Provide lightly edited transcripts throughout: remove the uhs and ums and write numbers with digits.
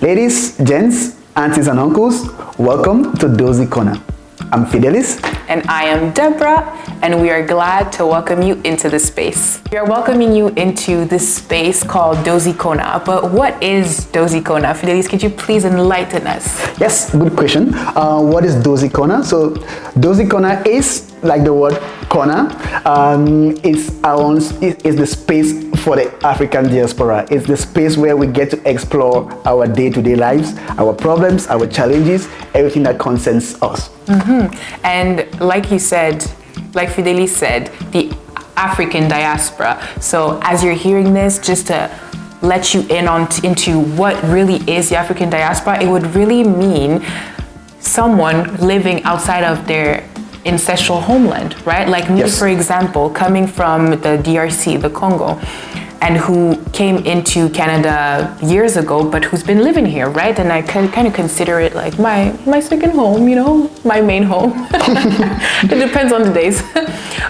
Ladies, gents, aunties and uncles, welcome to Dohzy Kona. I'm Fidelis. And I am Deborah, and we are glad to welcome you into this space. We are welcoming you into this space called Dohzy Kona. But what is Dohzy Kona? Fidelis, could you please enlighten us? Yes, good question. What is Dohzy Kona? So Dohzy Kona is like the word Kona. It's the space for the African diaspora. It's the space where we get to explore our day-to-day lives, our problems, our challenges, everything that concerns us. Mm-hmm. And like you said, like Fidelis said, the African diaspora. So as you're hearing this, just to let you in into what really is the African diaspora, it would really mean someone living outside of their ancestral homeland, right? Like me, yes. For example, coming from the DRC, the Congo, and who came into Canada years ago, but who's been living here, right? And I kind of consider it like my second home, you know, my main home. It depends on the days.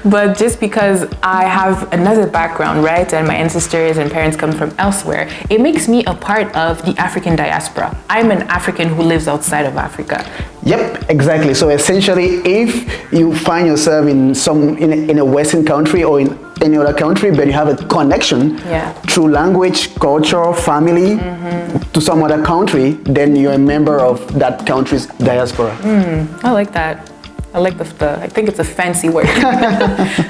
But just because I have another background, right? And my ancestors and parents come from elsewhere, it makes me a part of the African diaspora. I'm an African who lives outside of Africa. Yep, exactly. So essentially, if you find yourself in a Western country or in any other country, but you have a connection through language, culture, family to some other country, then you're a member of that country's diaspora. I like that. I like I think it's a fancy word.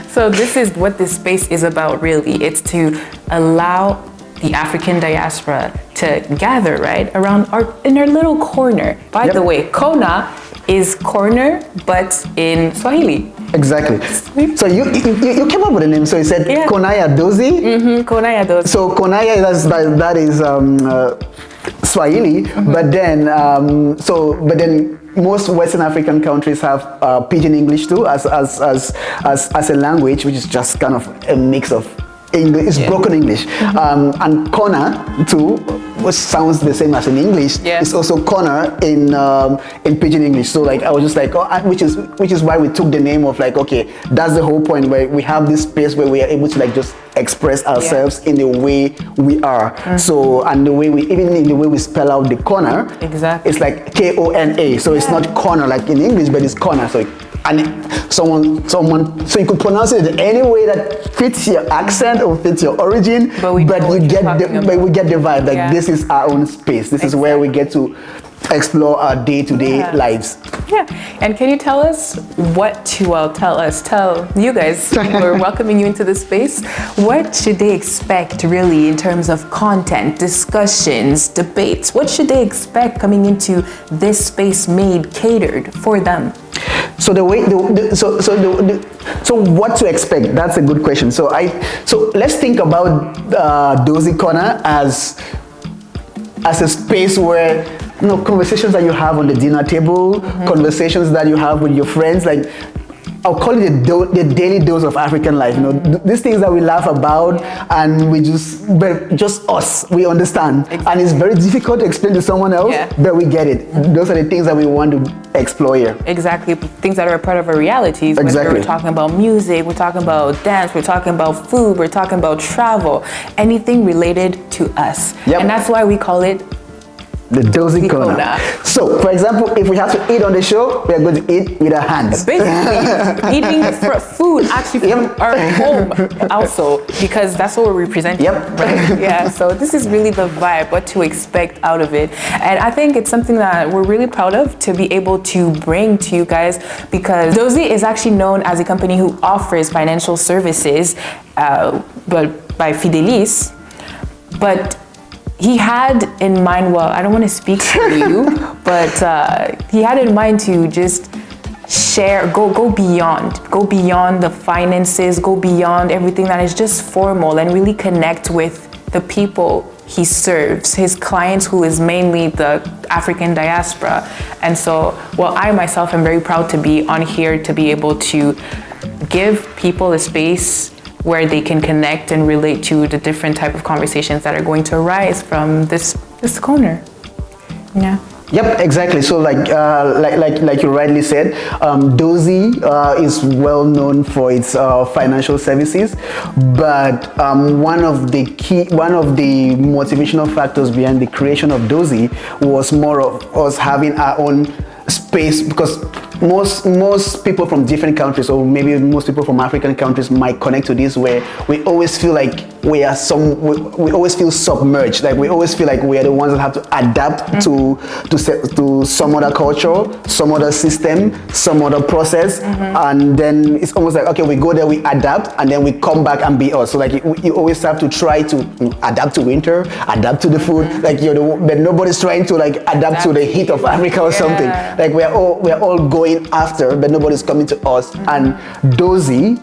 So this is what this space is about, really. It's to allow the African diaspora to gather, right, around in our little corner. By the way, Kona is corner, but in Swahili. Exactly. So you came up with a name. So you said Konaya Dohzy. Konaya Dohzy. So Konaya that is Swahili, but then most Western African countries have Pidgin English too as a language, which is just kind of a mix of English. It's broken English, and Kona too, which sounds the same as in English. It's also corner in Pidgin English. So like I was just like, which is why we took the name of like, okay, that's the whole point, where we have this space where we are able to like just express ourselves in the way we are. So and even in the way we spell out the corner, it's like Kona. So it's not corner like in English, but it's corner. So so you could pronounce it any way that fits your accent or fits your origin, but we get the vibe that this is our own space. This is where we get to explore our day-to-day lives. And can you tell us tell you guys, we're welcoming you into this space, what should they expect really in terms of content, discussions, debates? What should they expect coming into this space catered for them? So so what to expect? That's a good question. So let's think about Dohzy Kona as a space where conversations that you have on the dinner table, conversations that you have with your friends, like I'll call it the daily dose of African life. These things that we laugh about and but just us, we understand. And it's very difficult to explain to someone else, but we get it. Those are the things that we want to explore here. Exactly, things that are a part of our realities. Exactly. We're talking about music, we're talking about dance, we're talking about food, we're talking about travel, anything related to us. And that's why we call it the Dohzy Kona. So, for example, if we have to eat on the show, we are going to eat with our hands. Basically, eating food actually from our home also, because that's what we're representing. Right? So this is really the vibe, what to expect out of it. And I think it's something that we're really proud of to be able to bring to you guys, because Dohzy is actually known as a company who offers financial services, but by Fidelis, but he had in mind, well, I don't want to speak for you, but he had in mind to just share, go beyond the finances, go beyond everything that is just formal, and really connect with the people he serves, his clients, who is mainly the African diaspora. And so, well, I myself am very proud to be on here to be able to give people a space where they can connect and relate to the different type of conversations that are going to arise from this corner. Yep, exactly. So like you rightly said, Dohzy is well known for its financial services, but one of the motivational factors behind the creation of Dohzy was more of us having our own space, because most people from different countries, or maybe most people from African countries, might connect to this, where we always feel like we always feel submerged, like we always feel like we are the ones that have to adapt to some other culture, some other system, some other process, and then it's almost like, okay, we go there, we adapt, and then we come back and be us. So like you always have to try to adapt to winter, adapt to the food, like but nobody's trying to like adapt to the heat of Africa or something. Like we're all going after, but nobody's coming to us. And Dohzy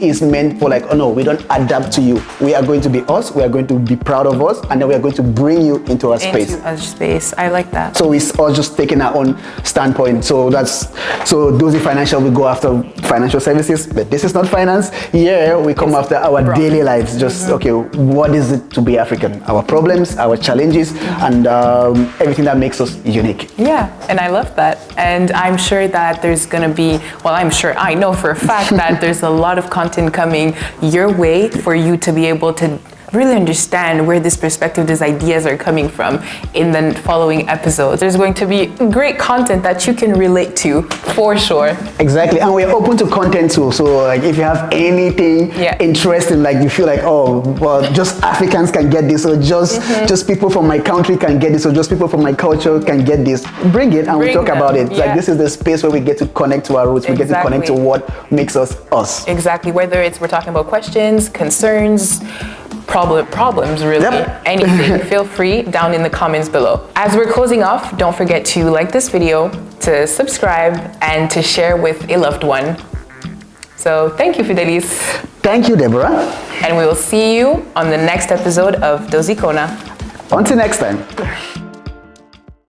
is meant for like, oh no, we don't adapt to you. We are going to be us. We are going to be proud of us, and then we are going to bring you into our space. Into our space. I like that. So it's all just taking our own standpoint. So Dohzy Financial, we go after financial services, but this is not finance. Here we come after our daily lives. Just okay, what is it to be African? Our problems, our challenges, and everything that makes us unique. Yeah, and I love that. And I'm sure that there's gonna be, I know for a fact that there's a lot of content coming your way for you to be able to really understand where this perspective, these ideas are coming from in the following episodes. There's going to be great content that you can relate to, for sure. Exactly, and we're open to content too. So like if you have anything interesting, like you feel like, oh, well, just Africans can get this, or just people from my country can get this, or just people from my culture can get this, bring it and we talk about it. Like this is the space where we get to connect to our roots, we get to connect to what makes us us. Exactly, whether it's we're talking about questions, concerns, problems, really, anything, feel free down in the comments below. As we're closing off, don't forget to like this video, to subscribe, and to share with a loved one. So thank you, Fidelis. Thank you, Deborah. And we will see you on the next episode of Dohzy Kona. Until next time.